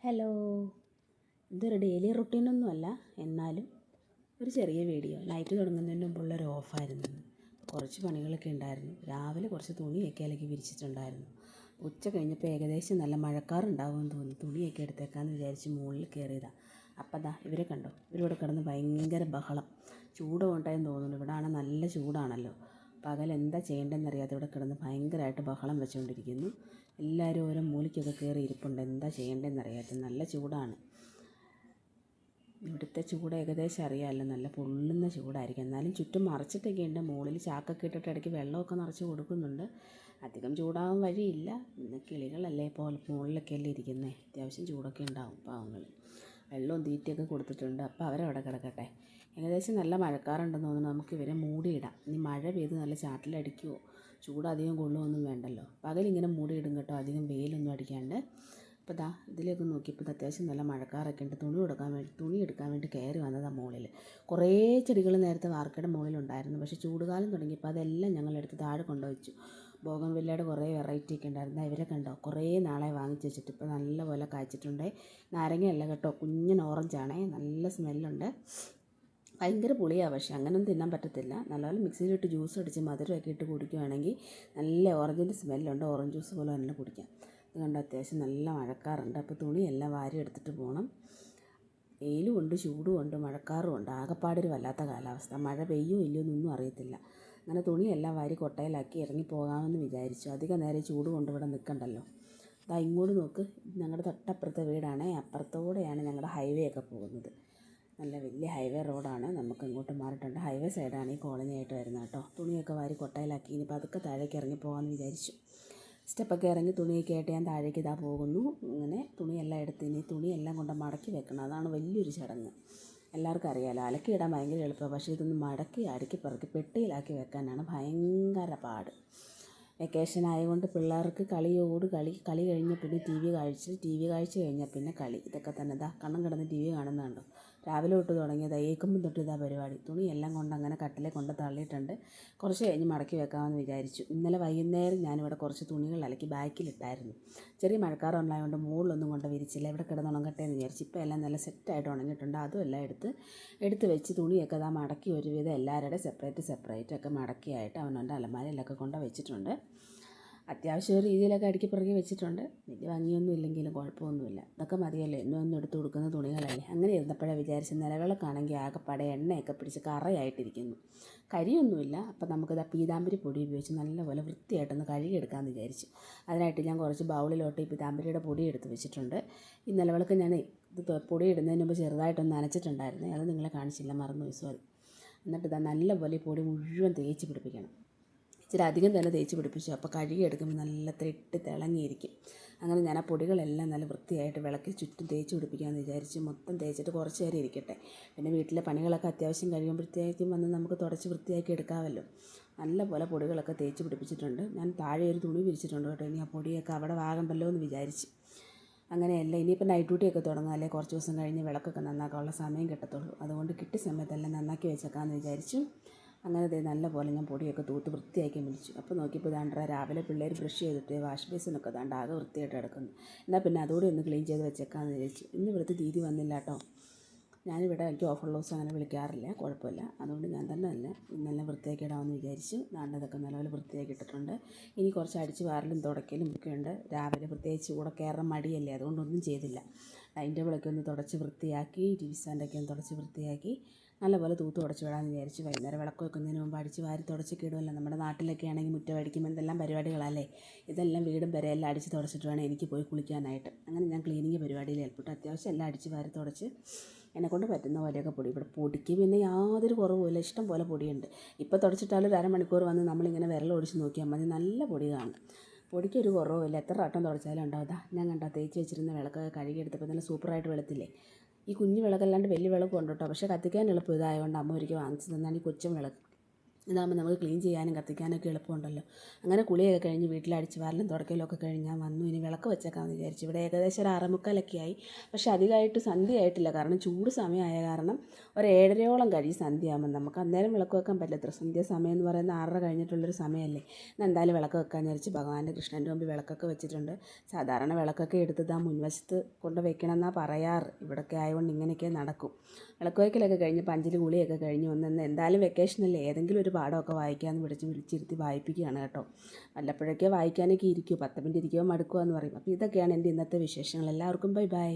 Hello. ഇതൊരു daily റുട്ടീനൊന്നുമല്ല, എന്നാലും ഒരു ചെറിയ വീഡിയോ. ലൈറ്റ് തുടങ്ങുന്നതിന് മുമ്പുള്ളൊരു ഓഫായിരുന്നു. കുറച്ച് പണികളൊക്കെ ഉണ്ടായിരുന്നു. രാവിലെ കുറച്ച് തുണിയൊക്കെ അലക്കി വിരിച്ചിട്ടുണ്ടായിരുന്നു. ഉച്ച കഴിഞ്ഞപ്പോൾ ഏകദേശം നല്ല മഴക്കാറുണ്ടാവുമെന്ന് തോന്നി. തുണിയൊക്കെ എടുത്തേക്കാമെന്ന് വിചാരിച്ച് മുകളിൽ കയറിയതാണ്. അപ്പം ദാ ഇവരെ കണ്ടോ, ഇവരിവിടെ കിടന്ന് ഭയങ്കര ബഹളം. ചൂട് കൊണ്ടായെന്ന് തോന്നുന്നു. ഇവിടെ ആണെങ്കിൽ നല്ല ചൂടാണല്ലോ. പകൽ എന്താ ചെയ്യേണ്ടതെന്നറിയാതെ ഇവിടെ കിടന്ന് ഭയങ്കരമായിട്ട് ബഹളം വെച്ചുകൊണ്ടിരിക്കുന്നു. എല്ലാവരും ഓരോ മൂലയ്ക്കൊക്കെ കയറി ഇരിപ്പുണ്ട്. എന്താ ചെയ്യേണ്ടതെന്നറിയാതെ നല്ല ചൂടാണ്. ഇവിടുത്തെ ചൂട് ഏകദേശം അറിയാമല്ലോ, നല്ല പൊള്ളുന്ന ചൂടായിരിക്കും. എന്നാലും ചുറ്റും മറച്ചിട്ടൊക്കെ ഉണ്ട്. മുകളിൽ ചാക്കൊക്കെ ഇട്ടിട്ട് ഇടയ്ക്ക് വെള്ളമൊക്കെ നിറച്ച് കൊടുക്കുന്നുണ്ട്. അധികം ചൂടാവാൻ വഴിയില്ല. പിന്നെ കിളികളല്ലേ ഇപ്പോൾ മുകളിലൊക്കെ അല്ലേ ഇരിക്കുന്നത്, അത്യാവശ്യം ചൂടൊക്കെ ഉണ്ടാവും പാവങ്ങൾ. വെള്ളവും തീറ്റയൊക്കെ കൊടുത്തിട്ടുണ്ട്. അപ്പോൾ അവരവിടെ കിടക്കട്ടെ. ഏകദേശം നല്ല മഴക്കാറുണ്ടെന്ന് തോന്നുന്നു. നമുക്ക് ഇവരെ മൂടിയിടാം. ഇനി മഴ പെയ്ത് നല്ല ചാറ്റിലടിക്കുമോ, ചൂടധികം കൊള്ളുമൊന്നും വേണ്ടല്ലോ. പകലിങ്ങനെ മൂടിയിടും കേട്ടോ, അധികം വെയിലൊന്നും അടിക്കാണ്ട്. അപ്പോൾ ദാ ഇതിലേക്ക് നോക്കിയപ്പോൾ അത്യാവശ്യം നല്ല മഴക്കാറൊക്കെ ഉണ്ട്. തുണി എടുക്കാൻ വേണ്ടി കയറി വന്നതാണ് മുകളിൽ. കുറേ ചെടികൾ നേരത്തെ വാർക്കയുടെ മുകളിലുണ്ടായിരുന്നു. പക്ഷേ ചൂടുകാലം തുടങ്ങിയപ്പോൾ അതെല്ലാം ഞങ്ങളെടുത്ത് താഴെ കൊണ്ടുവച്ചു. ബോഗൺവില്ലയുടെ കുറേ വെറൈറ്റി ഒക്കെ ഉണ്ടായിരുന്നു. ഇവരെ കണ്ടോ, കുറേ നാളെ വാങ്ങിച്ച് വെച്ചിട്ട് ഇപ്പോൾ നല്ലപോലെ കായ്ച്ചിട്ടുണ്ട്. നാരങ്ങയല്ല കേട്ടോ, കുഞ്ഞൻ ഓറഞ്ചാണേ. നല്ല സ്മെല്ലുണ്ട്. ഭയങ്കര പുളിയാണ്, പക്ഷേ അങ്ങനെയൊന്നും തിന്നാൻ പറ്റത്തില്ല. നല്ലപോലെ മിക്സിയിലിട്ട് ജ്യൂസ് അടിച്ച് മധുരമൊക്കെ ഇട്ട് കുടിക്കുകയാണെങ്കിൽ നല്ല ഓറഞ്ചിൻ്റെ സ്മെല്ലുണ്ട്. ഓറഞ്ച് ജ്യൂസ് പോലെ തന്നെ കുടിക്കാം. ഇത് കണ്ട് അത്യാവശ്യം നല്ല മഴക്കാറുണ്ട്. അപ്പോൾ തുണിയെല്ലാം വാരി എടുത്തിട്ട് പോകണം. വെയിലും ഉണ്ട്, ചൂടും ഉണ്ട്, മഴക്കാറും ഉണ്ട്. ആകെപ്പാടൊരു വല്ലാത്ത കാലാവസ്ഥ. മഴ പെയ്യോ ഇല്ലയോ എന്നൊന്നും അറിയത്തില്ല. അങ്ങനെ തുണിയെല്ലാം വാരി കൊട്ടയിലാക്കി ഇറങ്ങി പോകാമെന്ന് വിചാരിച്ചു. അധികം നേരം ചൂട് കൊണ്ട് ഇവിടെ നിൽക്കണ്ടല്ലോ. ദാ ഇങ്ങോട്ട് നോക്ക്, ഞങ്ങളുടെ തൊട്ടപ്പുറത്തെ വീടാണേ. അപ്പുറത്തോടെയാണ് ഞങ്ങളുടെ ഹൈവേ ഒക്കെ പോകുന്നത്. നല്ല വലിയ ഹൈവേ റോഡാണ്. നമുക്ക് ഇങ്ങോട്ട് മാറിയിട്ടുണ്ട്. ഹൈവേ സൈഡാണ് ഈ കോളനി ആയിട്ട് വരുന്നത് കേട്ടോ. തുണിയൊക്കെ വാരി കൊട്ടയിലാക്കി ഇനി പതുക്കെ താഴേക്ക് ഇറങ്ങി പോകാമെന്ന് വിചാരിച്ചു. സ്റ്റെപ്പൊക്കെ ഇറങ്ങി തുണിയൊക്കെ ആയിട്ട് ഞാൻ താഴേക്ക് ഇതാ പോകുന്നു. ഇങ്ങനെ തുണിയെല്ലാം എടുത്ത് ഇനി തുണിയെല്ലാം കൊണ്ട് മടക്കി വെക്കണം. അതാണ് വലിയൊരു ചടങ്ങ്. എല്ലാവർക്കും അറിയാമല്ലോ, അലക്കിയിടാൻ ഭയങ്കര എളുപ്പമാണ്. പക്ഷേ ഇതൊന്ന് മടക്കി അടുക്കി പെറുക്കി പെട്ടിയിലാക്കി വെക്കാനാണ് ഭയങ്കര പാട്. വെക്കേഷൻ ആയതുകൊണ്ട് പിള്ളേർക്ക് കളി കഴിഞ്ഞാൽ പിന്നെ ടി വി കാഴ്ച കഴിഞ്ഞാൽ പിന്നെ കളി. ഇതൊക്കെ തന്നെ. ഇതാ കണ്ണം കിടന്ന് ടി വി കാണുന്നുണ്ടോ. രാവിലെ തൊട്ട് തുടങ്ങിയതാണ്, ഏക്കുമ്പം തൊട്ട് ഇതാ പരിപാടി. തുണിയെല്ലാം കൊണ്ട് അങ്ങനെ കട്ടിലെ കൊണ്ട് തള്ളിയിട്ടുണ്ട്. കുറച്ച് കഴിഞ്ഞ് മടക്കി വെക്കാമെന്ന് വിചാരിച്ചു. ഇന്നലെ വൈകുന്നേരം ഞാനിവിടെ കുറച്ച് തുണികൾ അലക്കി ബാക്കിലിട്ടായിരുന്നു. ചെറിയ മഴക്കാറ് ഉണ്ടായതുകൊണ്ട് മുകളിലൊന്നും കൊണ്ട് വിരിച്ചില്ല. ഇവിടെ കിടന്ന് ഉണങ്ങട്ടെ എന്ന് വിചാരിച്ചു. ഇപ്പോൾ എല്ലാം നല്ല സെറ്റായിട്ട് ഉണങ്ങിയിട്ടുണ്ട്. അതും എല്ലാം എടുത്ത് വെച്ച് തുണിയൊക്കെ ഇതാ മടക്കി ഒരുവിധം എല്ലാവരുടെ സെപ്പറേറ്റ് ഒക്കെ മടക്കിയായിട്ട് അവനവൻ്റെ അലമാരയിലൊക്കെ കൊണ്ട് വെച്ചിട്ടുണ്ട്. അത്യാവശ്യം ഒരു രീതിയിലൊക്കെ അടുക്കി പിറകി വെച്ചിട്ടുണ്ട്. വലിയ ഭംഗിയൊന്നും ഇല്ലെങ്കിലും കുഴപ്പമൊന്നുമില്ല. ഇതൊക്കെ മതിയല്ലേ, എന്നും എടുത്ത് കൊടുക്കുന്ന തുണികളല്ലേ. അങ്ങനെ ഇരുന്നപ്പോഴേ വിചാരിച്ച് നിലവിളക്കാണെങ്കിൽ ആകെപ്പാടെ എണ്ണയൊക്കെ പിടിച്ച് കറയായിട്ടിരിക്കുന്നു. കരിയൊന്നുമില്ല. അപ്പം നമുക്കിത് പീതാമ്പരി പൊടി ഉപയോഗിച്ച് നല്ലപോലെ വൃത്തിയായിട്ടൊന്ന് കഴുകിയെടുക്കാമെന്ന് വിചാരിച്ചു. അതിനായിട്ട് ഞാൻ കുറച്ച് ബൗളിലോട്ട് ഈ പീതാമ്പരിയുടെ പൊടി എടുത്ത് വെച്ചിട്ടുണ്ട്. ഈ നിലവിളക്ക് ഞാൻ ഇത് പൊടി ഇടുന്നതിന് മുമ്പ് ചെറുതായിട്ടൊന്ന് നനച്ചിട്ടുണ്ടായിരുന്നു. അത് നിങ്ങളെ കാണിച്ചില്ല, മറന്നുപോയി, സോറി. എന്നിട്ട് ഇതാ നല്ലപോലെ ഈ പൊടി മുഴുവൻ തേച്ച് പിടിപ്പിക്കണം. ഇച്ചിരി അധികം തന്നെ തേച്ച് പിടിപ്പിച്ചു. അപ്പോൾ കഴുകിയെടുക്കുമ്പോൾ നല്ല തിളങ്ങിയിരിക്കും. അങ്ങനെ ഞാൻ ആ പൊടികളെല്ലാം നല്ല വൃത്തിയായിട്ട് വിളക്കി ചുറ്റും തേച്ച് പിടിപ്പിക്കാമെന്ന് വിചാരിച്ച് മൊത്തം തേച്ചിട്ട് കുറച്ച് നേരം ഇരിക്കട്ടെ. പിന്നെ വീട്ടിലെ പണികളൊക്കെ അത്യാവശ്യം കഴിയുമ്പോഴത്തേക്കും വന്ന് നമുക്ക് തുടച്ച് വൃത്തിയാക്കി എടുക്കാമല്ലോ. നല്ലപോലെ പൊടികളൊക്കെ തേച്ച് പിടിപ്പിച്ചിട്ടുണ്ട്. ഞാൻ താഴെ ഒരു തുണി വിരിച്ചിട്ടുണ്ട് കേട്ടോ. ഇനി ആ പൊടിയൊക്കെ അവിടെ വാകണ്ടല്ലോ എന്ന് വിചാരിച്ച്. അങ്ങനെയല്ല, ഇനിയിപ്പോൾ നൈറ്റ് ഡ്യൂട്ടിയൊക്കെ തുടങ്ങാമല്ലേ. കുറച്ച് ദിവസം കഴിഞ്ഞ് വിളക്കൊക്കെ നന്നാക്കാനുള്ള സമയം കിട്ടത്തുള്ളൂ. അതുകൊണ്ട് കിട്ടിയ സമയത്തെല്ലാം നന്നാക്കി വെച്ചേക്കാമെന്ന് വിചാരിച്ചു. അങ്ങനെ നല്ലപോലെ ഞാൻ പൊടിയൊക്കെ തൂത്ത് വൃത്തിയാക്കി വിളിച്ചു. അപ്പോൾ നോക്കിയപ്പോൾ ദാണ്ട രാവിലെ പിള്ളേർ ബ്രഷ് ചെയ്തിട്ട് വാഷ് ബേസിനൊക്കെ ദാണ്ട് ആകെ വൃത്തിയായിട്ട് കിടക്കുന്നു. എന്നാൽ പിന്നെ അതുകൂടി ഒന്ന് ക്ലീൻ ചെയ്ത് വെച്ചേക്കാമെന്ന് വിചാരിച്ചു. ഇന്ന് ഇവിടുത്തെ ദീദി വന്നില്ല കേട്ടോ. ഞാനിവിടെ എനിക്ക് ഓഫുള്ള ദിവസം അങ്ങനെ വിളിക്കാറില്ല, കുഴപ്പമില്ല. അതുകൊണ്ട് ഞാൻ തന്നെ നല്ല വൃത്തിയാക്കി ഇടാമെന്ന് വിചാരിച്ചു. ദാണ്ടതൊക്കെ നല്ലപോലെ വൃത്തിയാക്കി ഇട്ടിട്ടുണ്ട്. ഇനി കുറച്ച് അടിച്ച് വാരലും തുടയ്ക്കലും ഒക്കെ ഉണ്ട്. രാവിലെ പ്രത്യേകിച്ച് കൂടെ കയറാൻ മടിയല്ലേ, അതുകൊണ്ടൊന്നും ചെയ്തില്ല. ഡൈനിങ് ടേബിളൊക്കെ ഒന്ന് തുടച്ച് വൃത്തിയാക്കി, ടി വി സ്റ്റാൻഡൊക്കെ ഒന്ന് തുടച്ച് വൃത്തിയാക്കി നല്ലപോലെ തൂത്ത് തുടച്ച് വിടാമെന്ന് വിചാരിച്ചു. വൈകുന്നേരം വിളക്ക് വെക്കുന്നതിന് മുമ്പ് അടിച്ച് വാരി തുടച്ചൊക്കെ ഇടുമല്ലോ. നമ്മുടെ നാട്ടിലൊക്കെ ആണെങ്കിൽ മുറ്റം അടിക്കുമ്പോൾ എന്തെല്ലാം പരിപാടികളല്ലേ. ഇതെല്ലാം വീടും വരെയെല്ലാം അടിച്ച് തുടച്ചിട്ട് വേണം എനിക്ക് പോയി കുളിക്കാനായിട്ട്. അങ്ങനെ ഞാൻ ക്ലീനിങ് പരിപാടിയിൽ ഏർപ്പെട്ടു. അത്യാവശ്യം എല്ലാം അടിച്ച് വാരി തുടച്ച് എന്നെക്കൊണ്ട് പറ്റുന്ന പോലെയൊക്കെ പൊടി. ഇവിടെ പൊടിക്ക് പിന്നെ യാതൊരു കുറവുമില്ല, ഇഷ്ടം പോലെ പൊടിയുണ്ട്. ഇപ്പോൾ തുടച്ചിട്ടാലും ഒരു അരമണിക്കൂർ വന്ന് നമ്മളിങ്ങനെ വിരലൊടിച്ച് നോക്കിയാൽ മതി, നല്ല പൊടി കാണും. പൊടിക്കൊരു കുറവുമില്ല. എത്ര വട്ടം തുടച്ചാലും ഉണ്ടാവും. ഞാൻ കണ്ടോ തേച്ച് വെച്ചിരുന്ന വിളക്കൊക്കെ കഴുകിയെടുത്തപ്പോൾ നല്ല സൂപ്പറായിട്ട് വെളുത്തില്ലേ. ഈ കുഞ്ഞു വിളക്കല്ലാണ്ട് വലിയ വിളക്കും ഉണ്ട് കേട്ടോ. പക്ഷേ കത്തിക്കാൻ എളുപ്പം ഇതായതുകൊണ്ട് അമ്മ ഒരിക്കൽ വാങ്ങിച്ചു തന്നാണ് ഈ കൊച്ചും വിളക്ക്. ഇതാകുമ്പോൾ നമുക്ക് ക്ലീൻ ചെയ്യാനും കത്തിക്കാനൊക്കെ എളുപ്പമുണ്ടല്ലോ. അങ്ങനെ കുളിയൊക്കെ കഴിഞ്ഞ് വീട്ടിൽ അടിച്ച് വാരലും തുടക്കലൊക്കെ കഴിഞ്ഞ് ഞാൻ വന്നു. ഇനി വിളക്ക് വെച്ചേക്കാമെന്ന് വിചാരിച്ചു. ഇവിടെ ഏകദേശം ഒരു 6:45 ആയി. പക്ഷേ അധികമായിട്ട് സന്ധ്യ ആയിട്ടില്ല. കാരണം ചൂട് സമയമായ കാരണം ഒരു 7:30 കഴിയും സന്ധ്യയാകുമ്പോൾ. നമുക്ക് അന്നേരം വിളക്ക് വെക്കാൻ പറ്റില്ല. ത്രിസന്ധ്യ സമയം എന്ന് പറയുന്നത് 6:30 കഴിഞ്ഞിട്ടുള്ളൊരു സമയമല്ലേ. ഇന്ന് എന്തായാലും വിളക്ക് വെക്കാൻ വിചാരിച്ച് ഭഗവാന്റെ കൃഷ്ണൻ്റെ മുമ്പിൽ വിളക്കൊക്കെ വെച്ചിട്ടുണ്ട്. സാധാരണ വിളക്കൊക്കെ എടുത്തത് ആ മുൻവശത്ത് കൊണ്ട് വെക്കണമെന്നാണ് പറയാറ്. ഇവിടെയൊക്കെ ആയതുകൊണ്ട് ഇങ്ങനെയൊക്കെ നടക്കും. വിളക്ക് വയ്ക്കലൊക്കെ കഴിഞ്ഞ് പഞ്ചിൽ കുളിയൊക്കെ കഴിഞ്ഞ് വന്ന് എന്തായാലും വെക്കേഷനല്ലേ, ഏതെങ്കിലും ഒരു പാഠമൊക്കെ വായിക്കാമെന്ന് വിളിച്ചിരുത്തി വായിപ്പിക്കുകയാണ് കേട്ടോ. വല്ലപ്പോഴൊക്കെ വായിക്കാനൊക്കെ ഇരിക്കും. 10 മിനിറ്റ് ഇരിക്കുമ്പോൾ മടുക്കുക എന്ന് പറയും. അപ്പോൾ ഇതൊക്കെയാണ് എൻ്റെ ഇന്നത്തെ വിശേഷങ്ങൾ. എല്ലാവർക്കും ബൈ ബൈ.